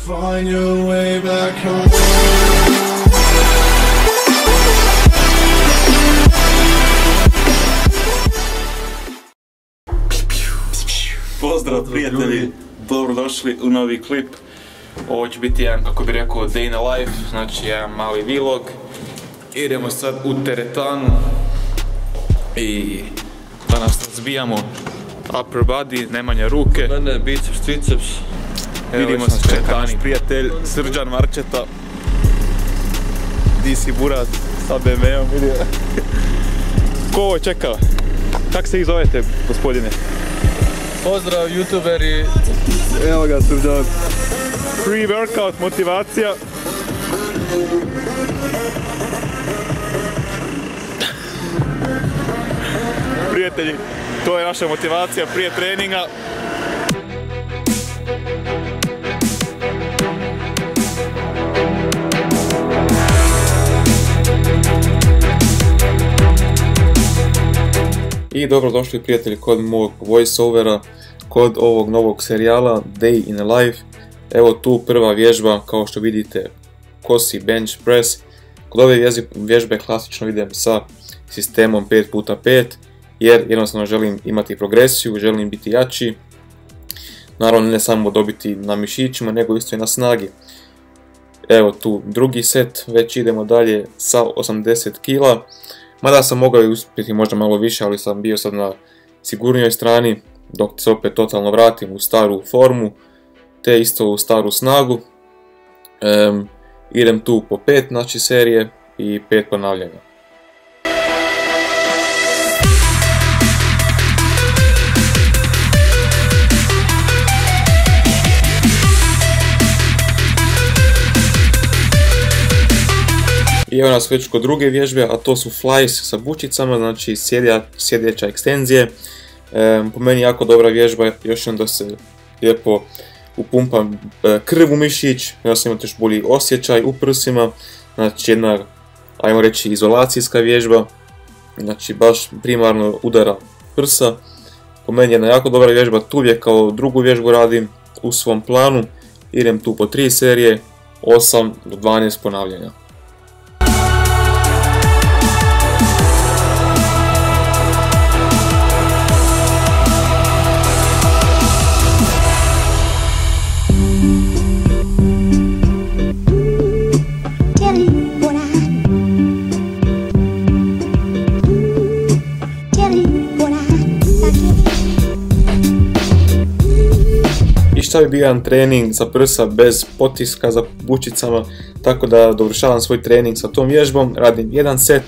Find your way back home. Pozdrav prijatelji, dobrodošli u novi klip. Ovo će biti jedan, kako bi rekao, day in the life, znači jedan mali vlog. Idemo sad u teretanu i danas zbijamo upper body, Nemanja ruke. Mene biceps, triceps. Vidimo se teretani. Prijatelj Srđan Marčeta. Di si burat sa BMW-om, vidio. Ko ovo čeka? Kako se ih zovete, gospodine? Pozdrav youtuberi. Evo ga Srđan. Pre-workout motivacija. Prijatelji, to je naša motivacija prije treninga. I dobrodošli prijatelji kod mog voiceovera, kod ovog novog serijala Day in the Life. Evo tu prva vježba, kao što vidite, kosi bench press. Kod ove vježbe klasično idem sa sistemom 5x5, jer jednostavno želim imati progresiju, želim biti jači. Naravno ne samo dobiti na mišićima, nego isto i na snagi. Evo tu drugi set, već idemo dalje sa 80 kg. Mada sam mogao i uspjeti možda malo više, ali sam bio sad na sigurnijoj strani, dok se opet totalno vratim u staru formu, te isto u staru snagu. Idem tu po 5 znači serije i 5 ponavljanja. I evo nas već kod druge vježbe, a to su flies sa bučicama, znači sjedeća ekstenzije. Po meni jako dobra vježba, još onda se lijepo upumpa krv u mišić, onda se imate još bolji osjećaj u prsima, znači jedna, ajmo reći, izolacijska vježba, znači baš primarno udara prsa. Po meni jedna jako dobra vježba, tu uvijek kao drugu vježbu radim u svom planu, idem tu po 3 serije, 8 do 12 ponavljanja. Šta bi bio jedan trening za prsa bez potiska za bučicama, tako da dovršavam svoj trening sa tom vježbom, radim jedan set,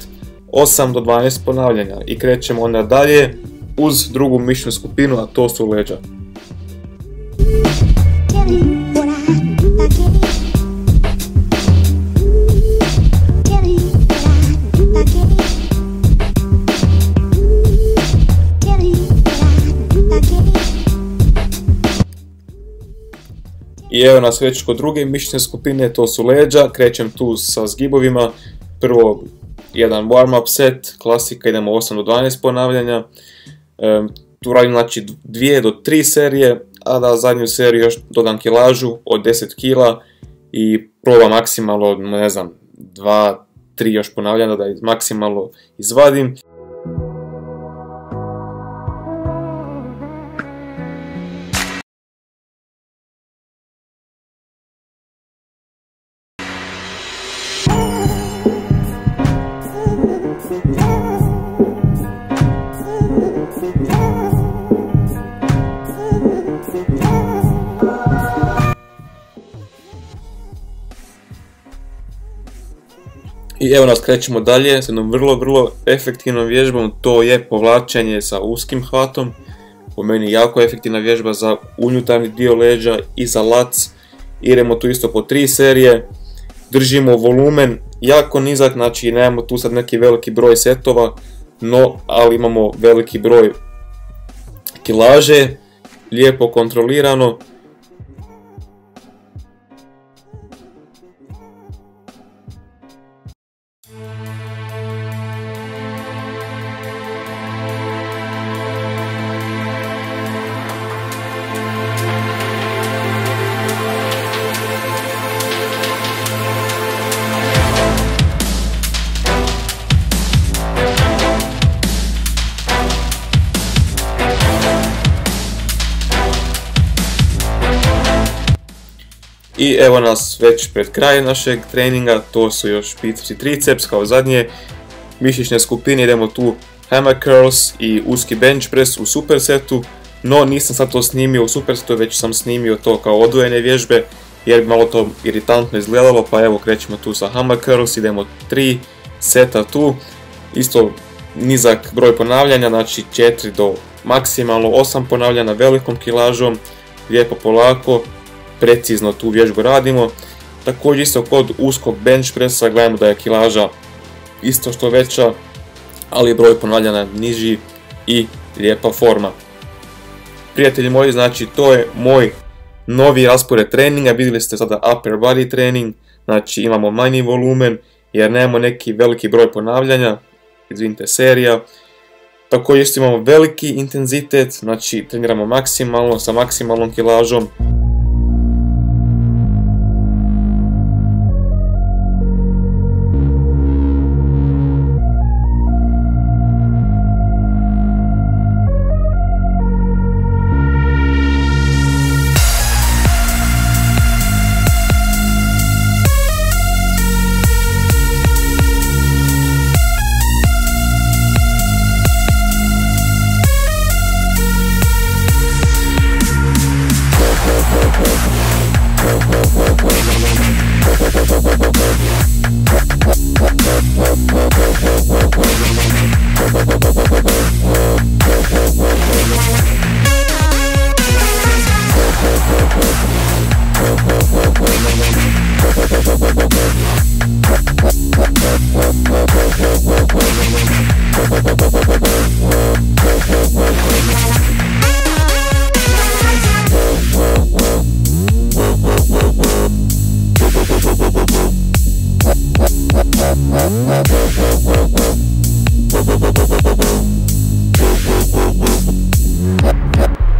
8 do 12 ponavljanja i krećemo onda dalje uz drugu mišićnu skupinu, a to su leđa. I evo nas već kod druge mišićne skupine, to su leđa, krećem tu sa zgibovima, prvo jedan warm-up set, klasika, idemo 8 do 12 ponavljanja, tu radim znači 2 do 3 serije, a da zadnju seriju još dodam kilažu od 10 kg i probam maksimalno, ne znam, 2-3 još ponavljanja da maksimalno izvadim. I evo nas krećemo dalje s jednom vrlo efektivnom vježbom, to je povlačenje sa uskim hvatom. Po meni jako efektivna vježba za unutarnji dio leđa i za lac. Idemo tu isto po 3 serije, držimo volumen jako nizak, znači nemamo tu sad neki veliki broj setova, no ali imamo veliki broj kilaže, lijepo kontrolirano. I evo nas već pred kraj našeg treninga, to su još biceps i triceps kao zadnje. Mišićne skupine, idemo tu hammer curls i uski bench press u supersetu, no nisam sad to snimio u supersetu, već sam snimio to kao odvojene vježbe jer bi malo to iritantno izgledalo, pa evo krećemo tu sa hammer curls, idemo 3 seta tu, isto nizak broj ponavljanja, znači 4 do maksimalno 8 ponavljanja velikom kilažom, lijepo polako, precizno tu vježbu radimo. Također isto kod uskog bench pressa gledamo da je kilaža isto što veća, ali broj ponavljanja niži i lijepa forma. Prijatelji moji, znači to je moj novi raspored treninga, vidjeli ste sada upper body trening, znači imamo manji volumen jer nemamo neki veliki broj ponavljanja, izvinite serija. Također isto imamo veliki intenzitet, znači treniramo maksimalno sa maksimalnom kilažom.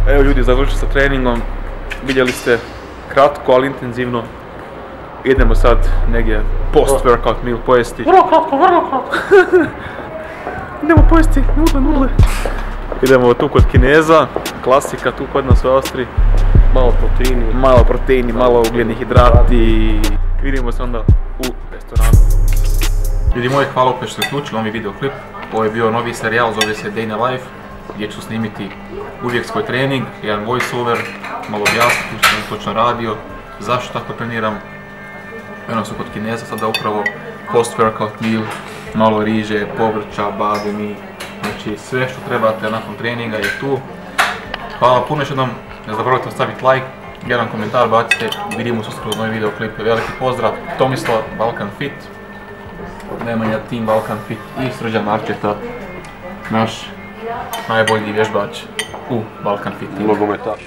Evo ljudi, završili sa treningom, vidjeli ste kratko ali intenzivno. Idemo sad negdje post-workout meal pojesti. Vrlo kratko. Idemo pojesti nudle. Idemo tu kod Kineza, klasika tu kod nas u Austriji. Malo proteini, malo ugljeni hidrati. Vidimo se onda u restoranu. Ljudi moji, hvala opet što ste uključili ovaj videoklip. Ovo je bio novi serijal, zove se Day in the Life, gdje ću snimiti uvijek svoj trening, jedan voiceover, malo objasniti što sam točno radio, zašto tako treniram. Eno su kod Kineza sada upravo post-workout meal, malo riže, povrća, bademi, znači sve što trebate nakon treninga je tu. Hvala puno još jednom, ne zaboravite ostaviti like, jedan komentar bacite, vidimo se uskoro uz novi videoklip, veliki pozdrav, Tomislav, Balkan Fit, Nemanja Team Balkan Fit i Srđan Marčeta, naš najbolji vježbač u Balkan Fit. Nogometaš.